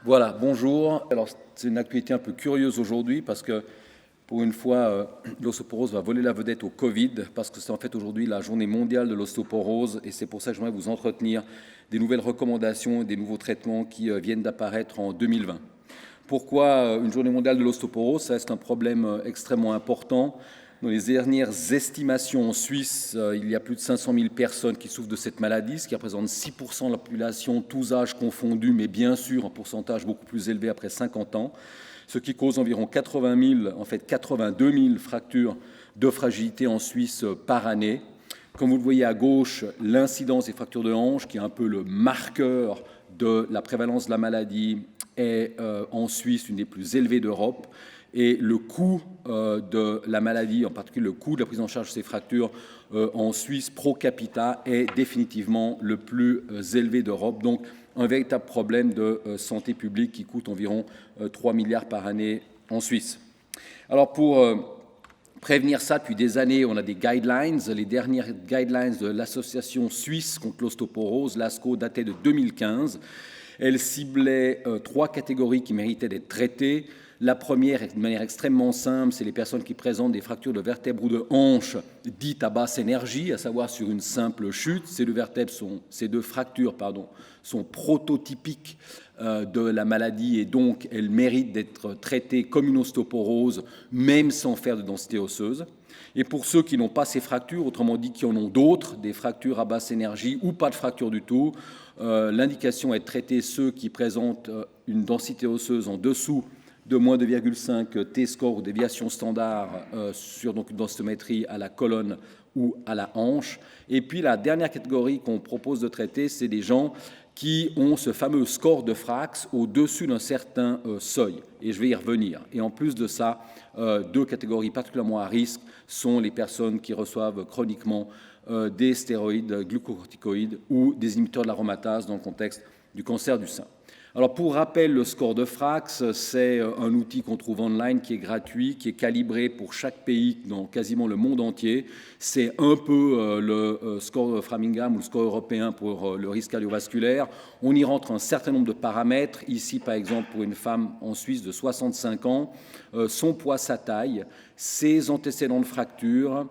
Voilà, bonjour. Alors, c'est une actualité un peu curieuse aujourd'hui parce que, pour une fois, l'ostéoporose va voler la vedette au Covid parce que c'est en fait aujourd'hui la journée mondiale de l'ostéoporose et c'est pour ça que j'aimerais vous entretenir des nouvelles recommandations et des nouveaux traitements qui viennent d'apparaître en 2020. Pourquoi une journée mondiale de l'ostéoporose? Ça reste un problème extrêmement important. Dans les dernières estimations en Suisse, il y a plus de 500 000 personnes qui souffrent de cette maladie, ce qui représente 6% de la population, tous âges confondus, mais bien sûr un pourcentage beaucoup plus élevé après 50 ans, ce qui cause environ 82 000 fractures de fragilité en Suisse par année. Comme vous le voyez à gauche, l'incidence des fractures de hanche, qui est un peu le marqueur de la prévalence de la maladie, est en Suisse une des plus élevées d'Europe. Et le coût de la maladie, en particulier le coût de la prise en charge de ces fractures en Suisse pro capita est définitivement le plus élevé d'Europe. Donc un véritable problème de santé publique qui coûte environ 3 milliards par année en Suisse. Alors pour prévenir ça, depuis des années, on a des guidelines. Les dernières guidelines de l'Association suisse contre l'ostéoporose, l'ASCO, dataient de 2015. Elles ciblaient 3 catégories qui méritaient d'être traitées. La première, de manière extrêmement simple, c'est les personnes qui présentent des fractures de vertèbres ou de hanches dites à basse énergie, à savoir sur une simple chute. Ces deux fractures sont prototypiques de la maladie et donc elles méritent d'être traitées comme une ostéoporose, même sans faire de densité osseuse. Et pour ceux qui n'ont pas ces fractures, autrement dit qui en ont d'autres, des fractures à basse énergie ou pas de fracture du tout, l'indication est de traiter ceux qui présentent une densité osseuse en dessous de moins 2,5 T-score ou déviation standard sur donc une densitométrie à la colonne ou à la hanche. Et puis la dernière catégorie qu'on propose de traiter, c'est des gens qui ont ce fameux score de Frax au-dessus d'un certain seuil. Et je vais y revenir. Et en plus de ça, 2 catégories particulièrement à risque sont les personnes qui reçoivent chroniquement des stéroïdes glucocorticoïdes ou des inhibiteurs de l'aromatase dans le contexte du cancer du sein. Alors pour rappel, le score de Frax, c'est un outil qu'on trouve online qui est gratuit, qui est calibré pour chaque pays dans quasiment le monde entier. C'est un peu le score de Framingham ou le score européen pour le risque cardiovasculaire. On y rentre un certain nombre de paramètres. Ici, par exemple, pour une femme en Suisse de 65 ans, son poids, sa taille, ses antécédents de fracture,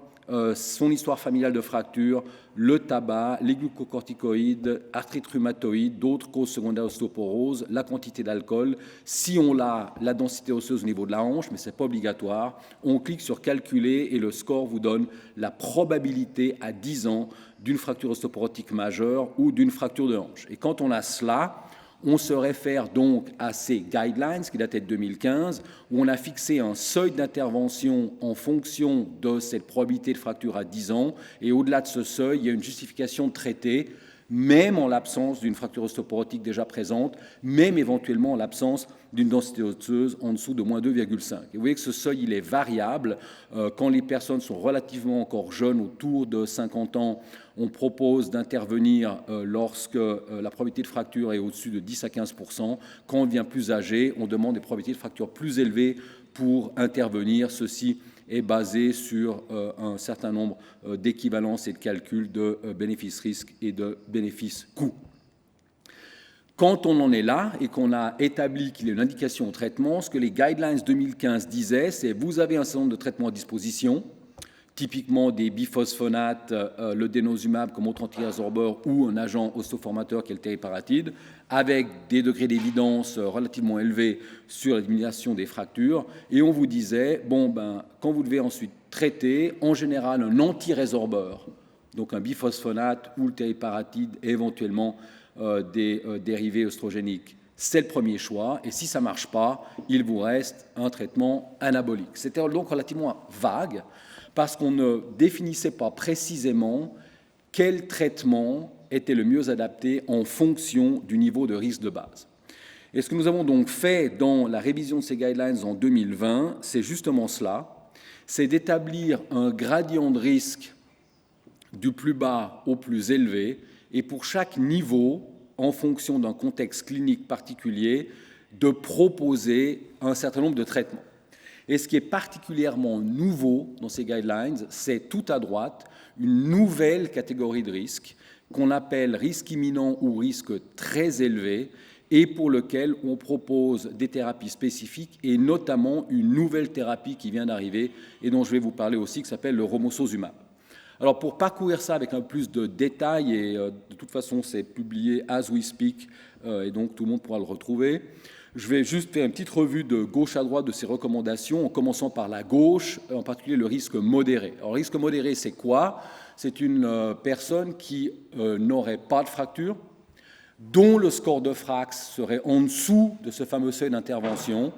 son histoire familiale de fracture, le tabac, les glucocorticoïdes, arthrite rhumatoïde, d'autres causes secondaires d'ostéoporose, la quantité d'alcool. Si on a la densité osseuse au niveau de la hanche, mais ce n'est pas obligatoire, on clique sur calculer et le score vous donne la probabilité à 10 ans d'une fracture ostéoporotique majeure ou d'une fracture de hanche. Et quand on a cela, on se réfère donc à ces guidelines qui datent de 2015, où on a fixé un seuil d'intervention en fonction de cette probabilité de fracture à 10 ans. Et au-delà de ce seuil, il y a une justification de traiter, même en l'absence d'une fracture ostéoporotique déjà présente, même éventuellement en l'absence d'une densité osseuse en dessous de moins 2,5. Et vous voyez que ce seuil, il est variable. Quand les personnes sont relativement encore jeunes, autour de 50 ans, on propose d'intervenir lorsque la probabilité de fracture est au-dessus de 10 à 15%. Quand on devient plus âgé, on demande des probabilités de fracture plus élevées pour intervenir. Ceci est basé sur un certain nombre d'équivalences et de calculs de bénéfices-risques et de bénéfices-coûts. Quand on en est là et qu'on a établi qu'il y a une indication au traitement, ce que les guidelines 2015 disaient, c'est vous avez un certain nombre de traitements à disposition, typiquement des biphosphonates, le denosumab comme autre antirésorbeur ou un agent ostéoformateur qui est le tériparatide, avec des degrés d'évidence relativement élevés sur l'élimination des fractures. Et on vous disait, quand vous devez ensuite traiter, en général, un antirésorbeur, donc un biphosphonate ou le tériparatide, et éventuellement des dérivés œstrogéniques. C'est le premier choix, et si ça ne marche pas, il vous reste un traitement anabolique. C'était donc relativement vague, parce qu'on ne définissait pas précisément quel traitement était le mieux adapté en fonction du niveau de risque de base. Et ce que nous avons donc fait dans la révision de ces guidelines en 2020, c'est justement cela, c'est d'établir un gradient de risque du plus bas au plus élevé, et pour chaque niveau, en fonction d'un contexte clinique particulier, de proposer un certain nombre de traitements. Et ce qui est particulièrement nouveau dans ces guidelines, c'est tout à droite une nouvelle catégorie de risque qu'on appelle risque imminent ou risque très élevé et pour lequel on propose des thérapies spécifiques et notamment une nouvelle thérapie qui vient d'arriver et dont je vais vous parler aussi qui s'appelle le romosozumab. Alors pour parcourir ça avec un peu plus de détails, et de toute façon c'est publié as we speak, et donc tout le monde pourra le retrouver, je vais juste faire une petite revue de gauche à droite de ces recommandations, en commençant par la gauche, en particulier le risque modéré. Alors le risque modéré, c'est quoi? C'est une personne qui n'aurait pas de fracture, dont le score de Frax serait en dessous de ce fameux seuil d'intervention,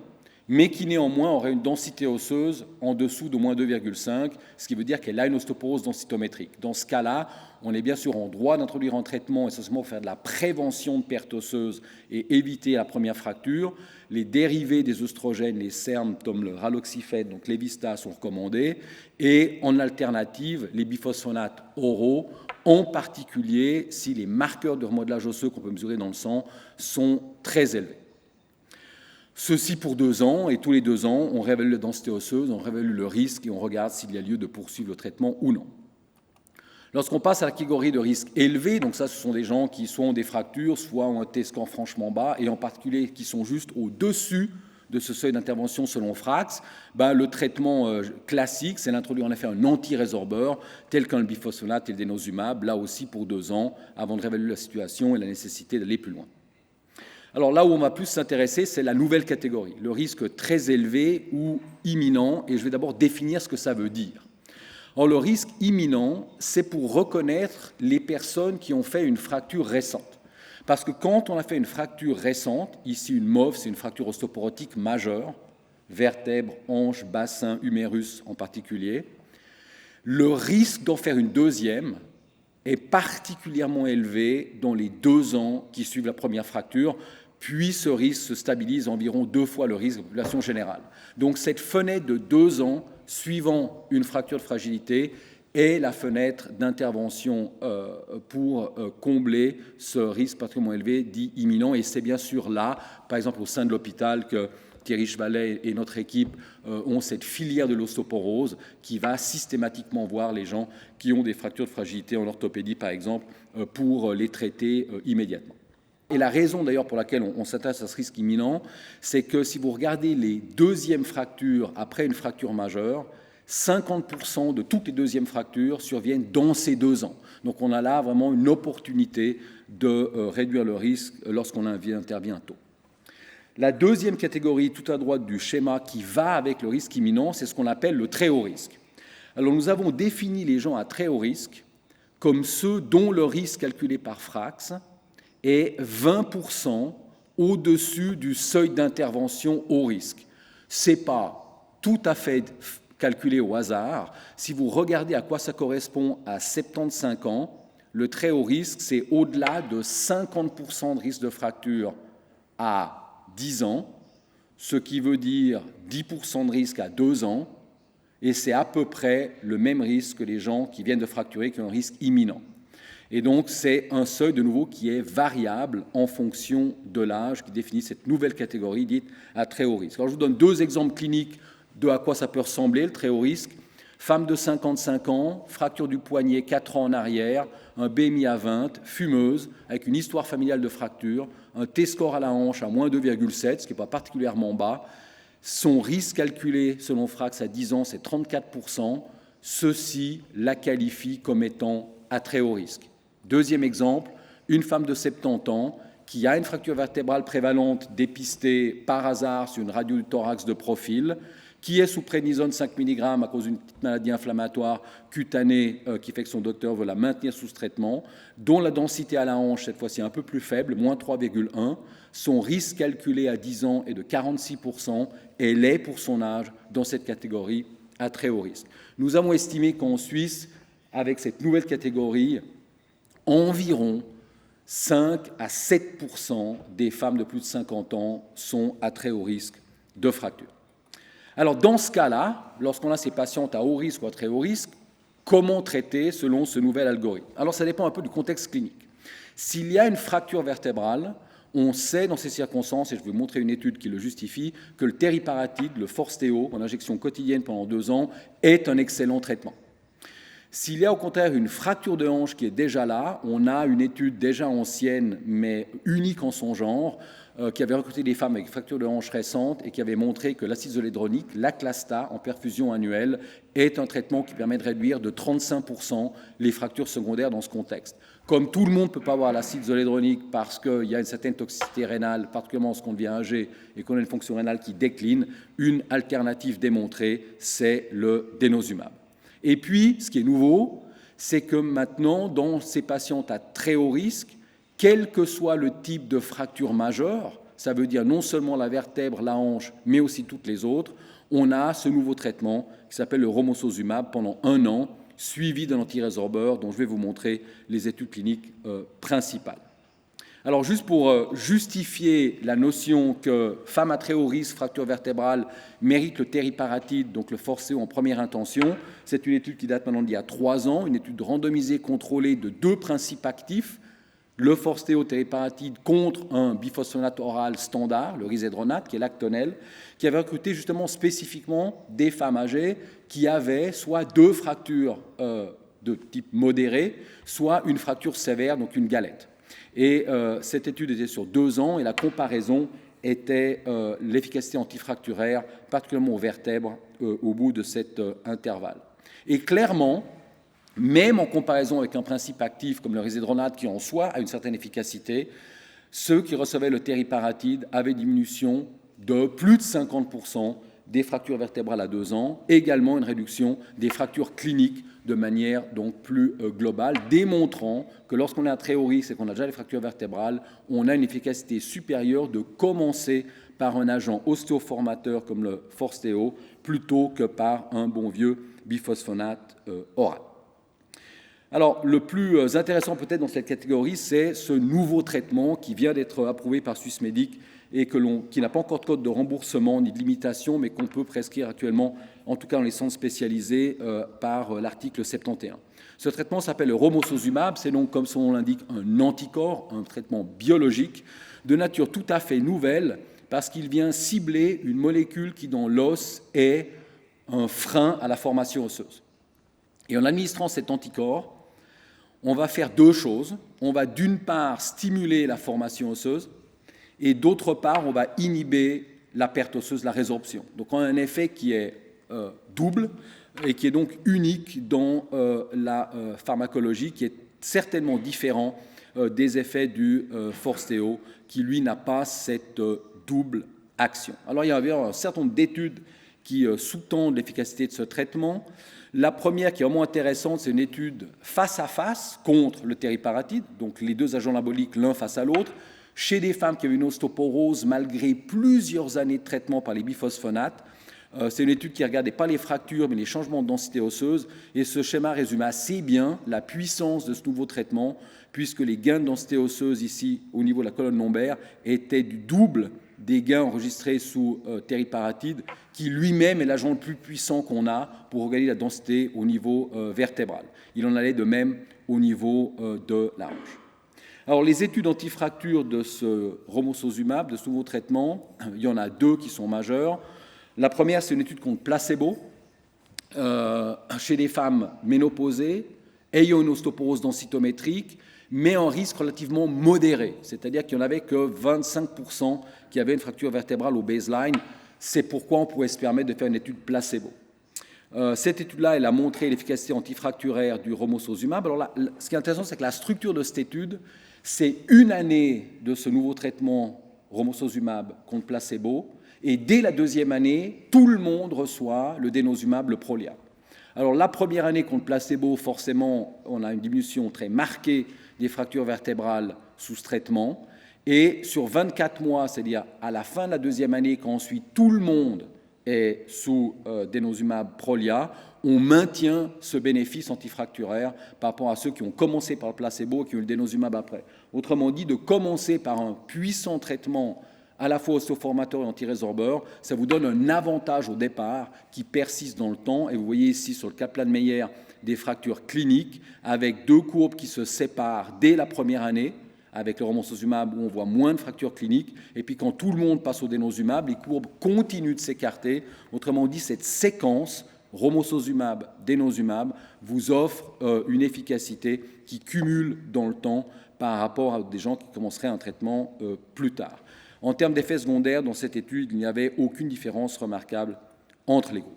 mais qui néanmoins aurait une densité osseuse en dessous de moins 2,5, ce qui veut dire qu'elle a une ostéoporose densitométrique. Dans ce cas-là, on est bien sûr en droit d'introduire un traitement essentiellement pour faire de la prévention de perte osseuse et éviter la première fracture. Les dérivés des œstrogènes, les SERM, comme le raloxifène, donc Levista, sont recommandés. Et en alternative, les biphosphonates oraux, en particulier si les marqueurs de remodelage osseux qu'on peut mesurer dans le sang sont très élevés. Ceci pour 2 ans, et tous les 2 ans, on réévalue la densité osseuse, on réévalue le risque et on regarde s'il y a lieu de poursuivre le traitement ou non. Lorsqu'on passe à la catégorie de risque élevé, donc ça ce sont des gens qui soit ont des fractures, soit ont un T-score franchement bas, et en particulier qui sont juste au-dessus de ce seuil d'intervention selon Frax, le traitement classique, c'est d'introduire en effet un anti-résorbeur, tel qu'un biphosphonate et le denosumab, là aussi pour 2 ans, avant de réévaluer la situation et la nécessité d'aller plus loin. Alors là où on va plus s'intéresser, c'est la nouvelle catégorie, le risque très élevé ou imminent, et je vais d'abord définir ce que ça veut dire. Alors le risque imminent, c'est pour reconnaître les personnes qui ont fait une fracture récente. Parce que quand on a fait une fracture récente, ici une MOF, c'est une fracture ostéoporotique majeure, vertèbre, hanche, bassin, humérus en particulier, le risque d'en faire une deuxième est particulièrement élevé dans les 2 ans qui suivent la première fracture, puis ce risque se stabilise environ 2 fois le risque de la population générale. Donc cette fenêtre de 2 ans suivant une fracture de fragilité est la fenêtre d'intervention pour combler ce risque particulièrement élevé dit imminent, et c'est bien sûr là, par exemple au sein de l'hôpital, que Thierry Chevalet et notre équipe ont cette filière de l'ostéoporose qui va systématiquement voir les gens qui ont des fractures de fragilité en orthopédie, par exemple, pour les traiter immédiatement. Et la raison d'ailleurs pour laquelle on s'intéresse à ce risque imminent, c'est que si vous regardez les deuxièmes fractures après une fracture majeure, 50% de toutes les deuxièmes fractures surviennent dans ces 2 ans. Donc on a là vraiment une opportunité de réduire le risque lorsqu'on intervient tôt. La deuxième catégorie, tout à droite du schéma, qui va avec le risque imminent, c'est ce qu'on appelle le très haut risque. Alors nous avons défini les gens à très haut risque comme ceux dont le risque calculé par Frax est 20% au-dessus du seuil d'intervention haut risque. Ce n'est pas tout à fait calculé au hasard. Si vous regardez à quoi ça correspond à 75 ans, le très haut risque, c'est au-delà de 50% de risque de fracture à 10 ans, ce qui veut dire 10% de risque à 2 ans, et c'est à peu près le même risque que les gens qui viennent de fracturer, qui ont un risque imminent. Et donc, c'est un seuil, de nouveau, qui est variable en fonction de l'âge, qui définit cette nouvelle catégorie dite à très haut risque. Alors, je vous donne 2 exemples cliniques de à quoi ça peut ressembler, le très haut risque. Femme de 55 ans, fracture du poignet 4 ans en arrière, un BMI à 20, fumeuse, avec une histoire familiale de fracture, un T-score à la hanche à moins 2,7, ce qui n'est pas particulièrement bas. Son risque calculé selon Frax à 10 ans, c'est 34%. Ceci la qualifie comme étant à très haut risque. Deuxième exemple, une femme de 70 ans qui a une fracture vertébrale prévalente dépistée par hasard sur une radio du thorax de profil, qui est sous prédnisone 5 mg à cause d'une petite maladie inflammatoire cutanée qui fait que son docteur veut la maintenir sous ce traitement, dont la densité à la hanche, cette fois-ci un peu plus faible, moins 3,1. Son risque calculé à 10 ans est de 46%. Elle est, pour son âge, dans cette catégorie à très haut risque. Nous avons estimé qu'en Suisse, avec cette nouvelle catégorie, environ 5 à 7% des femmes de plus de 50 ans sont à très haut risque de fracture. Alors, dans ce cas-là, lorsqu'on a ces patientes à haut risque ou à très haut risque, comment traiter selon ce nouvel algorithme? Alors, ça dépend un peu du contexte clinique. S'il y a une fracture vertébrale, on sait dans ces circonstances, et je vais vous montrer une étude qui le justifie, que le tériparatide, le Forsteo, en injection quotidienne pendant 2 ans, est un excellent traitement. S'il y a au contraire une fracture de hanche qui est déjà là, on a une étude déjà ancienne, mais unique en son genre, qui avait recruté des femmes avec fracture de hanche récente et qui avait montré que l'acide zolédronique, l'Aclasta, en perfusion annuelle, est un traitement qui permet de réduire de 35% les fractures secondaires dans ce contexte. Comme tout le monde ne peut pas avoir l'acide zolédronique parce qu'il y a une certaine toxicité rénale, particulièrement lorsqu'on devient âgé et qu'on a une fonction rénale qui décline, une alternative démontrée, c'est le denosumab. Et puis, ce qui est nouveau, c'est que maintenant, dans ces patientes à très haut risque, quel que soit le type de fracture majeure, ça veut dire non seulement la vertèbre, la hanche, mais aussi toutes les autres, on a ce nouveau traitement qui s'appelle le romosozumab pendant 1 an, suivi d'un antirésorbeur dont je vais vous montrer les études cliniques principales. Alors, juste pour justifier la notion que femme à très haut risque, fracture vertébrale, mérite le tériparatide, donc le Forsteo en première intention, c'est une étude qui date maintenant d'il y a 3 ans, une étude randomisée contrôlée de 2 principes actifs, le Forsteo tériparatide contre un biphosphonate oral standard, le risedronate, qui est l'actonel, qui avait recruté justement spécifiquement des femmes âgées qui avaient soit 2 fractures de type modéré, soit une fracture sévère, donc une galette. Et cette étude était sur 2 ans et la comparaison était l'efficacité antifracturaire, particulièrement aux vertèbres, au bout de cet intervalle. Et clairement, même en comparaison avec un principe actif comme le risedronate qui en soi a une certaine efficacité, ceux qui recevaient le tériparatide avaient diminution de plus de 50% des fractures vertébrales à 2 ans, également une réduction des fractures cliniques de manière donc plus globale, démontrant que lorsqu'on est à très haut risque et qu'on a déjà les fractures vertébrales, on a une efficacité supérieure de commencer par un agent ostéoformateur comme le Forsteo plutôt que par un bon vieux biphosphonate oral. Alors, le plus intéressant peut-être dans cette catégorie, c'est ce nouveau traitement qui vient d'être approuvé par Swissmedic et qui n'a pas encore de code de remboursement ni de limitation, mais qu'on peut prescrire actuellement, en tout cas dans les centres spécialisés, par l'article 71. Ce traitement s'appelle le romosozumab, c'est donc, comme son nom l'indique, un anticorps, un traitement biologique de nature tout à fait nouvelle, parce qu'il vient cibler une molécule qui, dans l'os, est un frein à la formation osseuse. Et en administrant cet anticorps, on va faire 2 choses. On va d'une part stimuler la formation osseuse et d'autre part, on va inhiber la perte osseuse, la résorption. Donc on a un effet qui est double et qui est donc unique dans la pharmacologie, qui est certainement différent des effets du Forsteo, qui lui n'a pas cette double action. Alors il y avait un certain nombre d'études qui sous-tendent l'efficacité de ce traitement. La première, qui est vraiment intéressante, c'est une étude face à face contre le tériparatide, donc les 2 agents anaboliques l'un face à l'autre, chez des femmes qui avaient une ostéoporose malgré plusieurs années de traitement par les biphosphonates. C'est une étude qui ne regardait pas les fractures, mais les changements de densité osseuse. Et ce schéma résume assez bien la puissance de ce nouveau traitement, puisque les gains de densité osseuse ici, au niveau de la colonne lombaire, étaient du double des gains enregistrés sous tériparatide, qui lui-même est l'agent le plus puissant qu'on a pour regagner la densité au niveau vertébral. Il en allait de même au niveau de la hanche. Alors, les études antifractures de ce romosozumab, de ce nouveau traitement, il y en a 2 qui sont majeures. La première, c'est une étude contre placebo chez des femmes ménopausées, ayant une ostéoporose densitométrique, mais en risque relativement modéré, c'est-à-dire qu'il n'y en avait que 25% qui avaient une fracture vertébrale au baseline. C'est pourquoi on pouvait se permettre de faire une étude placebo. Cette étude-là, elle a montré l'efficacité antifracturaire du romosozumab. Alors là, ce qui est intéressant, c'est que la structure de cette étude, c'est 1 année de ce nouveau traitement romosozumab contre placebo, et dès la 2e année, tout le monde reçoit le denosumab, le Prolia. Alors la première année contre placebo, forcément, on a une diminution très marquée des fractures vertébrales sous ce traitement, et sur 24 mois, c'est-à-dire à la fin de la 2e année, quand ensuite tout le monde est sous denosumab Prolia, on maintient ce bénéfice antifracturaire par rapport à ceux qui ont commencé par le placebo et qui ont eu le denosumab après. Autrement dit, de commencer par un puissant traitement à la fois ostéoformateur et antirésorbeur, ça vous donne un avantage au départ qui persiste dans le temps. Et vous voyez ici sur le Kaplan-Meier des fractures cliniques avec 2 courbes qui se séparent dès la première année, avec le romosozumab où on voit moins de fractures cliniques, et puis quand tout le monde passe au denosumab, les courbes continuent de s'écarter. Autrement dit, cette séquence romosozumab, denosumab vous offre une efficacité qui cumule dans le temps par rapport à des gens qui commenceraient un traitement plus tard. En termes d'effets secondaires, dans cette étude, il n'y avait aucune différence remarquable entre les groupes.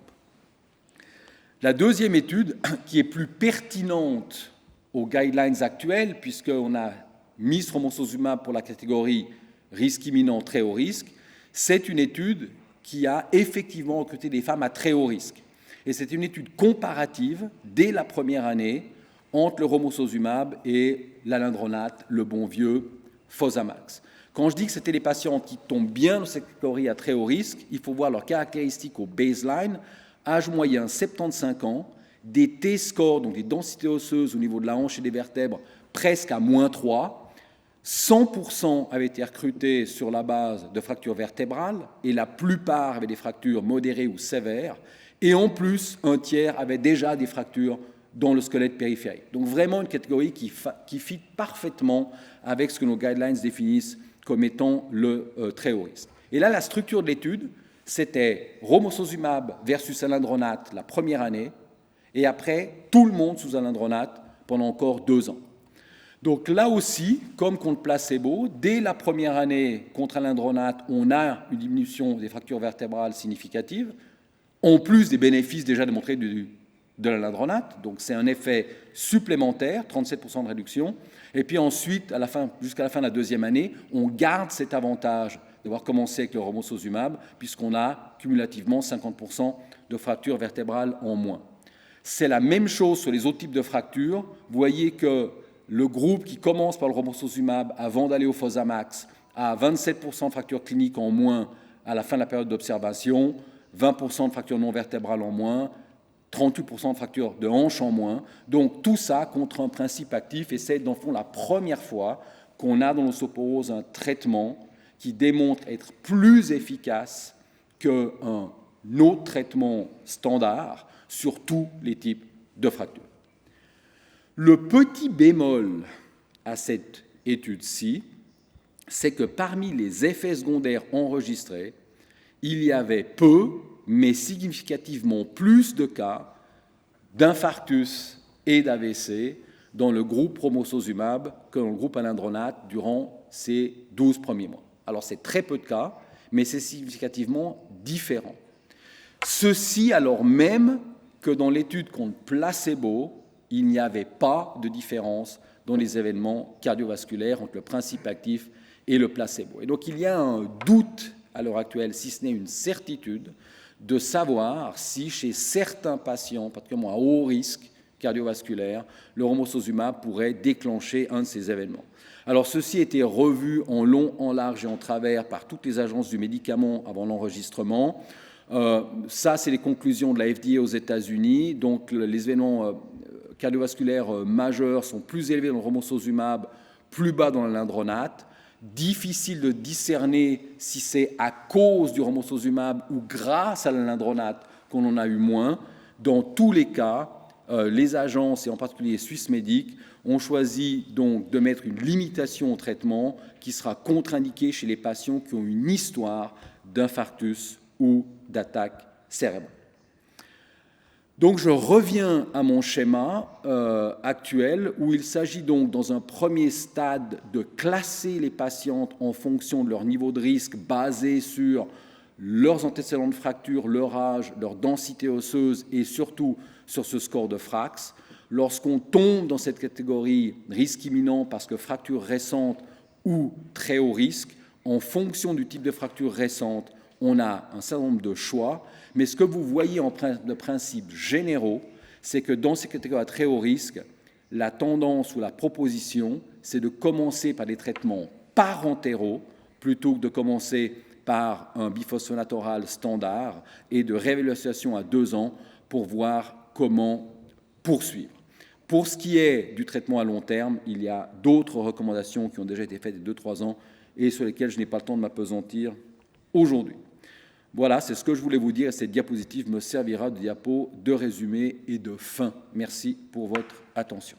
La deuxième étude, qui est plus pertinente aux guidelines actuels, puisqu'on a mis ce romosozumab pour la catégorie risque imminent, très haut risque, c'est une étude qui a effectivement recruté des femmes à très haut risque. Et c'est une étude comparative, dès la première année, entre le romosozumab et l'alendronate, le bon vieux Fosamax. Quand je dis que c'était les patients qui tombent bien dans cette catégorie à très haut risque, il faut voir leurs caractéristiques au baseline, âge moyen 75 ans, des T-scores, donc des densités osseuses au niveau de la hanche et des vertèbres, presque à -3. 100% avaient été recrutés sur la base de fractures vertébrales et la plupart avaient des fractures modérées ou sévères. Et en plus, un tiers avait déjà des fractures dans le squelette périphérique. Donc vraiment une catégorie qui fit parfaitement avec ce que nos guidelines définissent comme étant le très haut risque. Et là, la structure de l'étude, c'était romosozumab versus alendronate la première année, et après, tout le monde sous alendronate pendant encore 2 ans. Donc là aussi, comme contre placebo, dès la première année contre alendronate, on a une diminution des fractures vertébrales significative, en plus des bénéfices déjà démontrés de l'alendronate, donc c'est un effet supplémentaire, 37% de réduction, et puis ensuite, jusqu'à la fin de la deuxième année, on garde cet avantage d'avoir commencé avec le romosozumab, puisqu'on a cumulativement 50% de fractures vertébrales en moins. C'est la même chose sur les autres types de fractures. Vous voyez que le groupe qui commence par le romosozumab avant d'aller au Fosamax a 27% de fractures cliniques en moins à la fin de la période d'observation, 20% de fractures non vertébrales en moins, 38% de fractures de hanche en moins. Donc tout ça contre un principe actif, et c'est dans le fond la première fois qu'on a dans l'ostéoporose un traitement qui démontre être plus efficace qu'un autre traitement standard sur tous les types de fractures. Le petit bémol à cette étude-ci, c'est que parmi les effets secondaires enregistrés, il y avait peu, mais significativement plus de cas d'infarctus et d'AVC dans le groupe romosozumab que dans le groupe alendronate durant ces 12 premiers mois. Alors c'est très peu de cas, mais c'est significativement différent. Ceci alors même que dans l'étude contre placebo, il n'y avait pas de différence dans les événements cardiovasculaires entre le principe actif et le placebo. Et donc il y a un doute à l'heure actuelle, si ce n'est une certitude, de savoir si chez certains patients, particulièrement à haut risque cardiovasculaire, le romosozumab pourrait déclencher un de ces événements. Alors ceci a été revu en long, en large et en travers par toutes les agences du médicament avant l'enregistrement. Ça, c'est les conclusions de la FDA aux États-Unis. Donc les événements cardiovasculaires majeurs sont plus élevés dans le romosozumab, plus bas dans l'alendronate. Difficile de discerner si c'est à cause du romosozumab ou grâce à l'alendronate qu'on en a eu moins. Dans tous les cas, les agences, et en particulier Swissmedic, ont choisi donc de mettre une limitation au traitement qui sera contre-indiquée chez les patients qui ont une histoire d'infarctus ou d'attaque cérébrale. Donc je reviens à mon schéma actuel où il s'agit donc dans un premier stade de classer les patientes en fonction de leur niveau de risque basé sur leurs antécédents de fracture, leur âge, leur densité osseuse et surtout sur ce score de Frax. Lorsqu'on tombe dans cette catégorie risque imminent parce que fracture récente ou très haut risque, en fonction du type de fracture récente, on a un certain nombre de choix, mais ce que vous voyez de principes généraux, c'est que dans ces catégories à très haut risque, la tendance ou la proposition, c'est de commencer par des traitements parentéraux plutôt que de commencer par un biphosphonate oral standard et de réévaluation à 2 ans pour voir comment poursuivre. Pour ce qui est du traitement à long terme, il y a d'autres recommandations qui ont déjà été faites il y a 2-3 ans et sur lesquelles je n'ai pas le temps de m'appesantir aujourd'hui. Voilà, c'est ce que je voulais vous dire et cette diapositive me servira de diapo de résumé et de fin. Merci pour votre attention.